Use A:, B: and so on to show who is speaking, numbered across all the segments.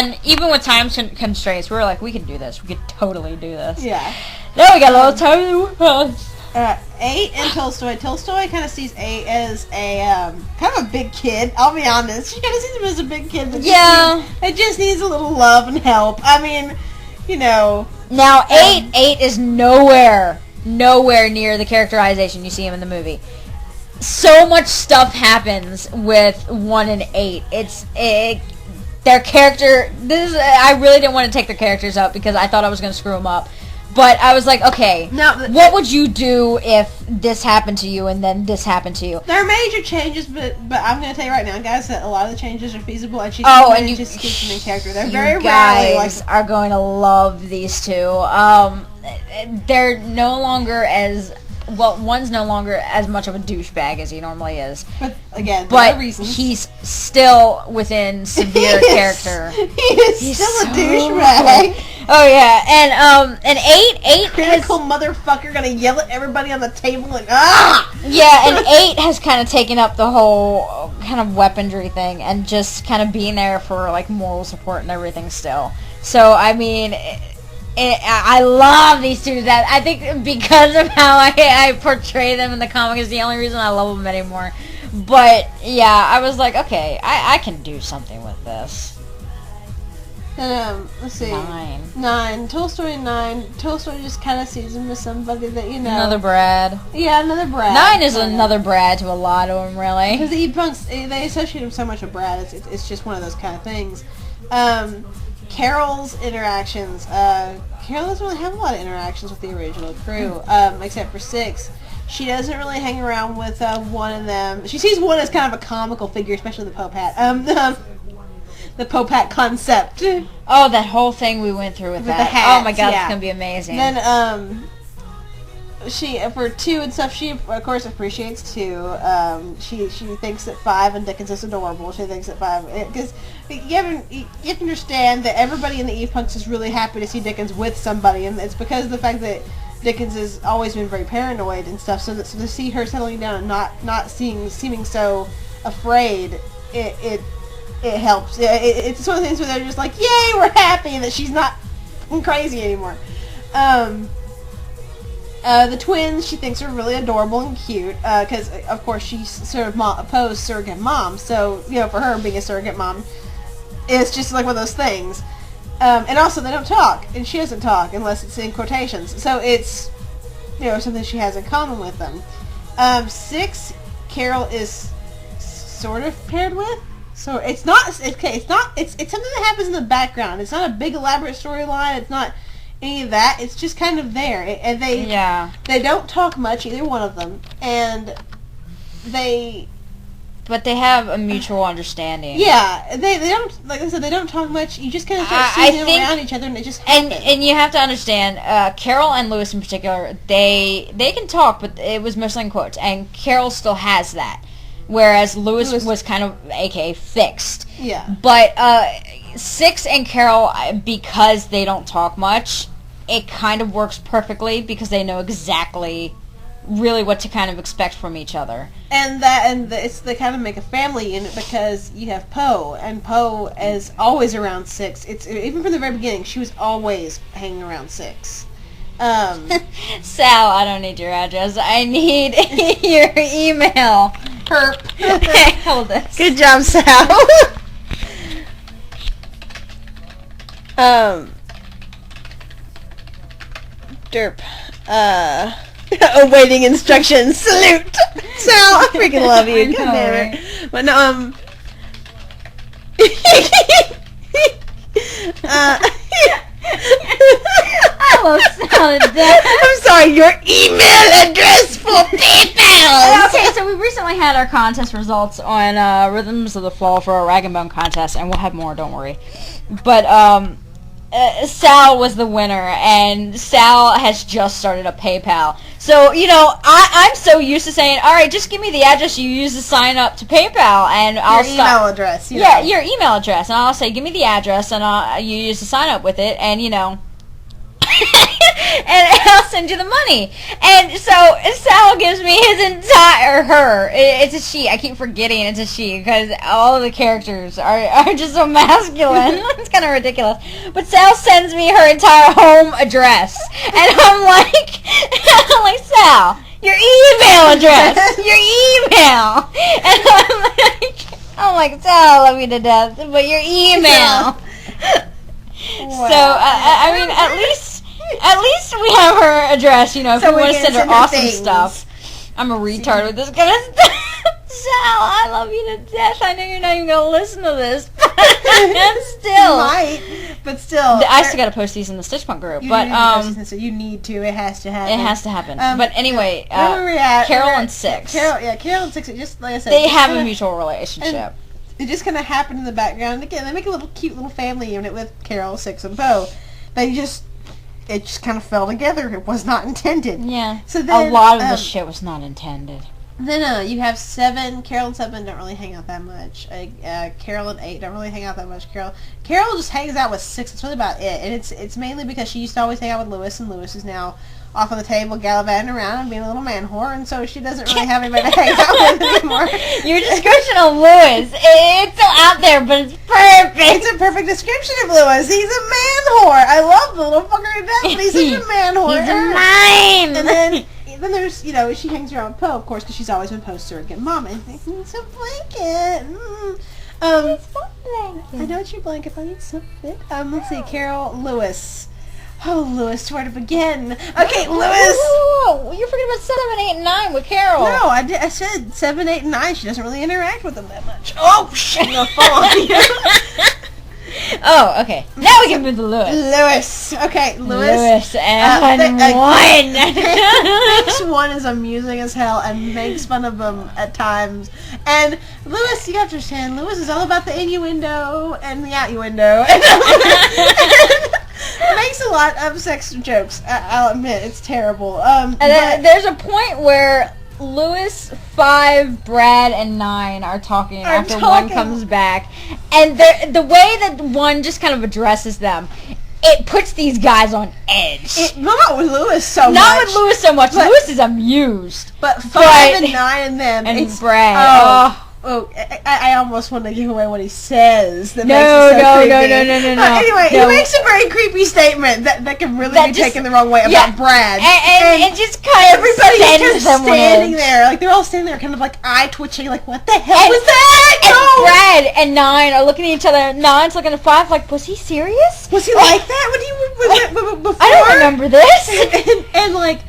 A: And even with time constraints, we were like, we could do this. We could totally do this.
B: Yeah.
A: Now we got a little time.
B: 8 and Tolstoy. Tolstoy kind of sees 8 as a kind of a big kid. I'll be honest. She kind of sees him as a big kid. That just needs a little love and help. I mean, you know.
A: Now, 8 is nowhere near the characterization you see him in the movie. So much stuff happens with 1 and 8. Their character. I really didn't want to take their characters up because I thought I was going to screw them up. But I was like, okay, now, what would you do if this happened to you and then this happened to you?
B: There are major changes, but I'm going to tell you right now, guys, that a lot of the changes are feasible, and
A: and
B: just keeps the main character. They're
A: you
B: very
A: guys are going to love these two. They're no longer as... Well, one's no longer as much of a douchebag as he normally is.
B: But, again,
A: he's still within severe character.
B: He's still a douchebag.
A: Oh, yeah. And 8
B: critical motherfucker gonna yell at everybody on the table and ah!
A: Yeah, and 8 has kind of taken up the whole kind of weaponry thing and just kind of being there for, like, moral support and everything still. So, I mean... I love these two. That I think because of how I portray them in the comic is the only reason I love them anymore. But yeah, I was like, okay, I can do something with this.
B: And let's see, 9. Tolstoy 9. Tolstoy just kind of sees him as somebody that
A: another Brad.
B: Yeah, another Brad.
A: 9 is another Brad to a lot of them, really.
B: Because the E-punks they associate him so much with Brad. It's just one of those kind of things. Carol's interactions. Carol doesn't really have a lot of interactions with the original crew, except for 6. She doesn't really hang around with 1 of them. She sees 1 as kind of a comical figure, especially the Pope hat. The Pope hat concept.
A: Oh, that whole thing we went through with that.
B: The hats,
A: oh my god, it's gonna be amazing.
B: Then she for 2 and stuff. She of course appreciates 2. She thinks that 5 and Dickens is adorable. She thinks that 5 because you have to understand that everybody in the E-punks is really happy to see Dickens with somebody, and it's because of the fact that Dickens has always been very paranoid and stuff. So to see her settling down and not seeming so afraid, it helps. It's one of the things where they're just like, yay, we're happy that she's not crazy anymore. The twins she thinks are really adorable and cute because, of course, she's sort of opposed surrogate mom. So, for her, being a surrogate mom is just like one of those things. And also, they don't talk, and she doesn't talk unless it's in quotations. So it's, something she has in common with them. 6, Carol is sort of paired with. So it's something that happens in the background. It's not a big elaborate storyline. It's not any of that. It's just kind of there, and they don't talk much, either one of them,
A: but they have a mutual understanding.
B: Yeah, they don't, like I said, they don't talk much. You just kind of start seeing them around each other, and it just happens.
A: And you have to understand, Carol and Lewis in particular, they can talk, but it was mostly in quotes, and Carol still has that. Whereas Lewis was kind of, a.k.a. fixed.
B: Yeah.
A: But 6 and Carol, because they don't talk much, it kind of works perfectly because they know exactly really what to kind of expect from each other.
B: And they kind of make a family unit because you have P.R.O.S.A. And P.R.O.S.A. is always around 6. It's even from the very beginning, she was always hanging around 6.
A: Sal, I don't need your address. I need your email.
B: Herp.
A: Hold this.
B: Good job, Sal. Derp. Awaiting instructions. Salute. Sal, I freaking love you. God damn it. But no,
A: I love Sal to death.
B: I'm sorry, your email address for PayPal.
A: Okay, so we recently had our contest results on Rhythms of the Fall for our RagNBone contest, and we'll have more, don't worry. But Sal was the winner, and Sal has just started a PayPal. So, I'm so used to saying, all right, just give me the address you use to sign up to PayPal, and I'll
B: your email address.
A: Yeah, your email address, and I'll say, give me the address, and you use to sign up with it, and, and I'll send you the money. And so Sal gives me his entire, it's a she, I keep forgetting it's a she, because all of the characters are just so masculine. It's kind of ridiculous. But Sal sends me her entire home address, and I'm like, Sal, your email address, your email. And I'm like, Sal, I love you to death, but your email.
B: Wow.
A: So, I mean, at least we have her address, you know, if
B: So
A: we
B: we
A: want to
B: can
A: send her
B: send her
A: awesome
B: things.
A: stuff. I'm a retard with this kind of stuff. Sal, I love you to death. I know you're not even going to listen to this. Still.
B: You might, but still.
A: I still got to post these in the Stitch Punk group.
B: So you need to. It has to happen.
A: It has to happen. But anyway,
B: where were we at?
A: Carol and Six.
B: Carol and Six, just like I said.
A: They have a mutual relationship.
B: It just kind of happened in the background. Again, they make a little cute little family unit with Carol, Six, and Bo. It just kind of fell together. It was not intended.
A: Yeah.
B: So then,
A: a lot of the shit was not intended.
B: Then you have Seven. Carol and Seven don't really hang out that much. Carol and Eight don't really hang out that much. Carol just hangs out with Six. That's really about it. And it's mainly because she used to always hang out with Lewis, and Lewis is now off on the table gallivanting around and being a little man whore, and so she doesn't really have anybody to hang out with anymore.
A: Your description of Lewis, it's so out there, but it's perfect.
B: It's a perfect description of Lewis. He's a man whore. I love the little fucker to death, but he's such a man whore.
A: He's mine.
B: And then there's, you know, she hangs around with Poe, of course, because she's always been Poe's surrogate mom, and thinks, it's a blanket.
A: It's my blanket.
B: I know it's your blanket, but it's so fit. Let's see, Carol, Lewis. Oh, Lewis, where to begin? Okay, Lewis.
A: Whoa, you're forgetting about 7, 8, and 9 with Carol.
B: No, I said 7, 8, and 9. She doesn't really interact with them that much. Oh, shit, I'm gonna fall on you.
A: Oh, okay. Now we can move to Lewis.
B: Lewis. Okay,
A: Lewis and one.
B: Thinks one is amusing as hell and makes fun of them at times. And Lewis, you have to understand, Lewis is all about the innuendo and the outuendo. Makes a lot of sex jokes. I'll admit, it's terrible.
A: And then there's a point where Lewis, 5, Brad, and 9 are talking after one comes back, and the way that one just kind of addresses them, it puts these guys on edge.
B: Not with Lewis so much.
A: Not with Lewis so much. Lewis is amused.
B: But 5 and 9 and them.
A: And Brad.
B: I almost want to give away what he says.
A: No.
B: Anyway, he makes a very creepy statement that can really be taken the wrong way about Brad.
A: And it just kind of
B: everybody's just standing there. Like, they're all standing there kind of like eye-twitching, like, what the hell was that?
A: And Brad and 9 are looking at each other. 9's looking at 5 like, was he serious?
B: Was he like that before?
A: I don't remember this.
B: and like,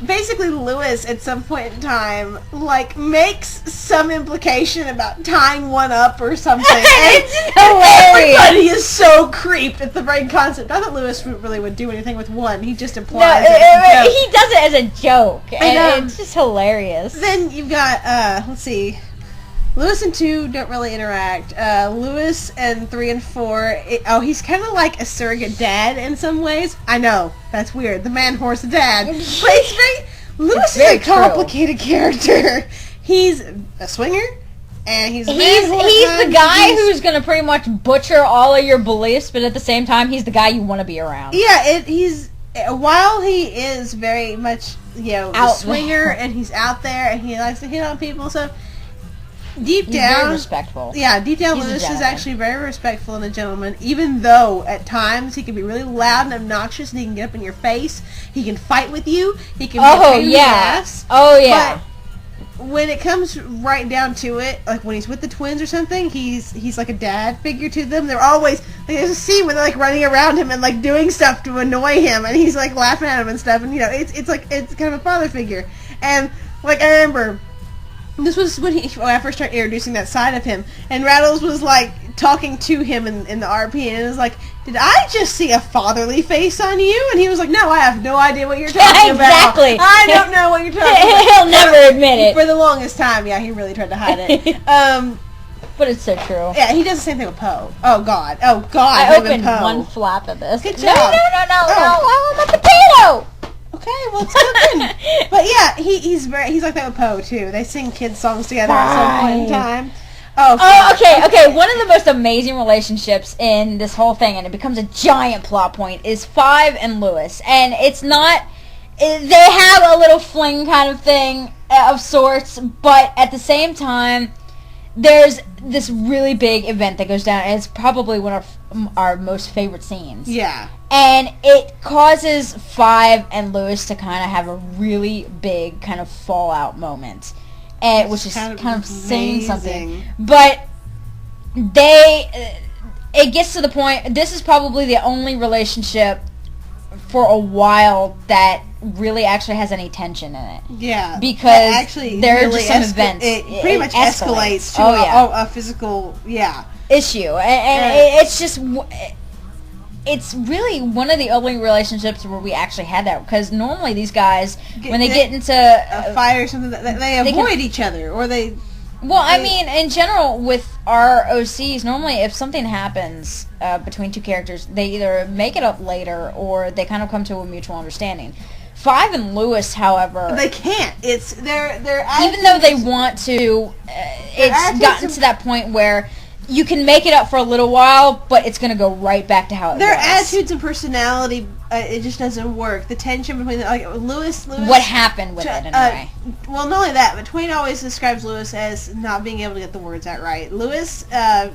B: basically Lewis at some point in time like makes some implication about tying one up or something.
A: It's hilarious.
B: Everybody is so creeped at the very concept. I thought Lewis really would do anything with one. He just implies
A: he does it as a joke, and it's just hilarious.
B: Then you've got let's see, Lewis and 2 don't really interact. Lewis and 3 and 4, he's kind of like a surrogate dad in some ways. I know, that's weird. The man horse dad. But Lewis is a complicated character. He's a swinger, and he's a man horse.
A: He's the guy who's going to pretty much butcher all of your beliefs, but at the same time, he's the guy you want to be around.
B: Yeah, while he is very much, a swinger, and he's out there, and he likes to hit on people and stuff, Deep down,
A: very respectful.
B: Yeah, deep down, Lewis is actually very respectful and a gentleman, even though at times he can be really loud and obnoxious, and he can get up in your face. He can fight with you. He can be a pain in the ass.
A: Oh, yeah.
B: But when it comes right down to it, like when he's with the twins or something, he's like a dad figure to them. They're always, like, there's a scene where they're like running around him and like doing stuff to annoy him, and he's like laughing at him and stuff, and it's kind of a father figure. And like, I remember, this was when I first started introducing that side of him, and Rattles was like talking to him in the RP, and it was like, did I just see a fatherly face on you? And he was like, no, I have no idea what you're talking about.
A: Exactly.
B: I don't know what you're talking about.
A: He'll never admit it.
B: For the longest time, yeah, he really tried to hide it.
A: But it's so true.
B: Yeah, he does the same thing with P.O.E. Oh, God.
A: I opened one flap of this.
B: Good job.
A: No, I want my potato!
B: Okay, well, it's cooking. But yeah, he's like that with P.O.E. too. They sing kids songs together at some point in time.
A: Oh, okay. One of the most amazing relationships in this whole thing, and it becomes a giant plot point, is Five and Lewis. And it's not... They have a little fling kind of thing of sorts, but at the same time, there's this really big event that goes down, and it's probably one of our most favorite scenes.
B: Yeah.
A: And it causes Five and Lewis to kind of have a really big kind of fallout moment. And which is kind of saying something. But it gets to the point, this is probably the only relationship for a while that really actually has any tension in it.
B: Yeah.
A: Because
B: actually
A: there are just some events.
B: It pretty much escalates to a physical,
A: issue. And it's just... It's really one of the only relationships where we actually had that, because normally these guys, when they get into
B: a fight or something, they avoid each other, or they...
A: Well, I mean, in general, with our OCs, normally if something happens between two characters, they either make it up later, or they kind of come to a mutual understanding. Five and Lewis, however...
B: They can't. It's... They're
A: even though they want to, it's gotten to that point where... You can make it up for a little while, but it's going to go right back to how it was.
B: Their attitudes and personality, it just doesn't work. The tension between Lewis...
A: What happened with it, anyway?
B: Well, not only that, but Twain always describes Lewis as not being able to get the words out right. Lewis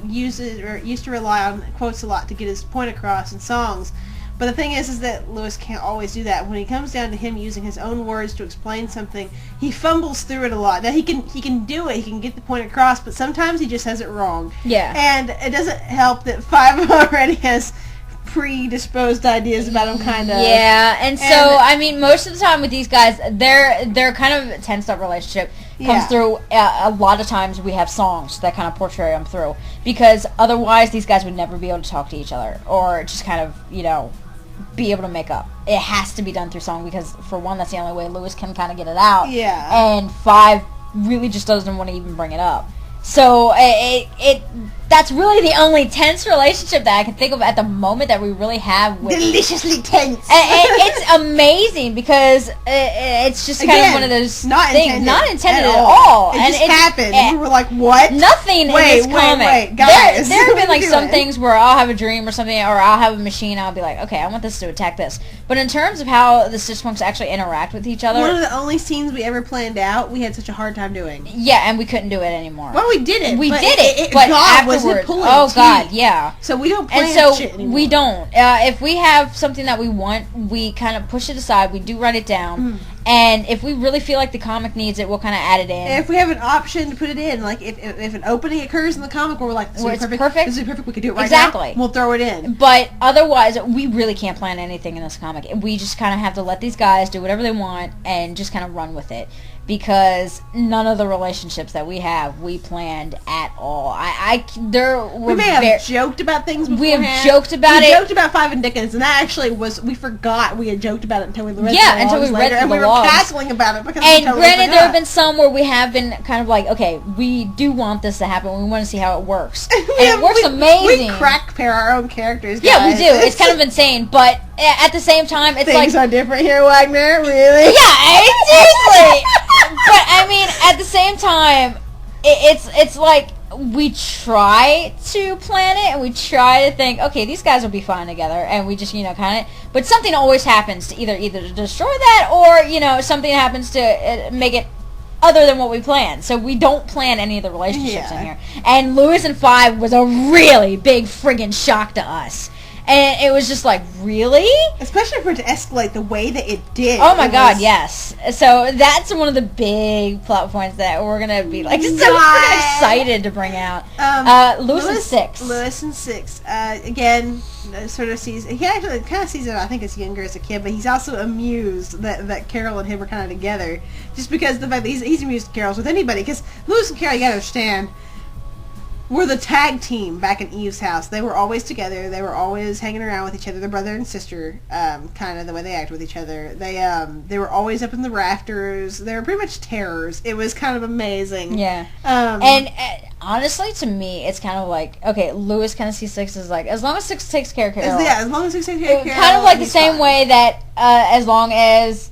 B: used to rely on quotes a lot to get his point across in songs. But the thing is that Lewis can't always do that. When he comes down to him using his own words to explain something, he fumbles through it a lot. Now, he can do it. He can get the point across, but sometimes he just has it wrong.
A: Yeah.
B: And it doesn't help that Five already has predisposed ideas about him, kind of.
A: Yeah, and so, I mean, most of the time with these guys, their kind of tensed-up relationship comes through, a lot of times we have songs that kind of portray them through. Because otherwise, these guys would never be able to talk to each other, or just kind of, be able to make up. It has to be done through song, because for one, that's the only way Lewis can kind of get it out.
B: Yeah.
A: And Five really just doesn't want to even bring it up. So that's really the only tense relationship that I can think of at the moment that we really have.
B: Deliciously tense.
A: And it's amazing because it's just kind of one of those things. Not intended at all.
B: It just happened. And we were like, what?
A: Nothing in this comic.
B: Wait, guys.
A: There have been like some things where I'll have a dream or something, or I'll have a machine, I'll be like, okay, I want this to attack this. But in terms of how the Stitchpunks actually interact with each other...
B: One of the only scenes we ever planned out, we had such a hard time doing.
A: Yeah, and we couldn't do it anymore.
B: Well, we did it.
A: We did it, but
B: God,
A: afterwards...
B: Oh,
A: God, yeah.
B: So we don't plan shit anymore.
A: We don't. If we have something that we want, we kind of push it aside. We do write it down. And if we really feel like the comic needs it, we'll kind of add it in.
B: And if we have an option to put it in, like if an opening occurs in the comic where we're like, this is perfect, this is perfect, we could do it right now, we'll throw it in.
A: But otherwise, we really can't plan anything in this comic. We just kind of have to let these guys do whatever they want and just kind of run with it. Because none of the relationships that we have, we planned at all. We
B: may have joked about things beforehand.
A: We have joked about it.
B: We joked about Five and Dickens, and that actually was, we forgot we had joked about it until we read
A: until we read
B: and we were cackling about it because
A: and granted, there have been some where we have been kind of like, okay, we do want this to happen. We want to see how it works. And it works amazing.
B: We crack pair our own characters, guys.
A: Yeah, we do. It's kind of insane, but at the same time, it's
B: things are different here, Wagner. Really?
A: Yeah, seriously. But I mean, at the same time, it's like we try to plan it and we try to think, okay, these guys will be fine together, and we just kind of. But something always happens to either to destroy that, or something happens to make it other than what we planned. So we don't plan any of the relationships in here. And Lewis and Five was a really big friggin' shock to us. And it was just like, really?
B: Especially for it to escalate the way that it did.
A: Oh my God, yes. So that's one of the big plot points that we're going to be like so excited to bring out. Lewis and Six.
B: Lewis and Six. Again, sort of sees, he actually kind of sees it, I think, as younger as a kid, but he's also amused that Carol and him are kind of together. Just because the fact that he's amused Carol's with anybody. Because Lewis and Carol, you got to understand, were the tag team back in Eve's house. They were always together. They were always hanging around with each other. They're brother and sister, kind of the way they act with each other. They were always up in the rafters. They were pretty much terrors. It was kind of amazing.
A: Yeah. And honestly, to me, it's kind of like, okay, Lewis kind of sees Six as like, as long as Six takes care of Carol.
B: Yeah, as long as Six takes care of Carol.
A: Kind of like the same way that as long as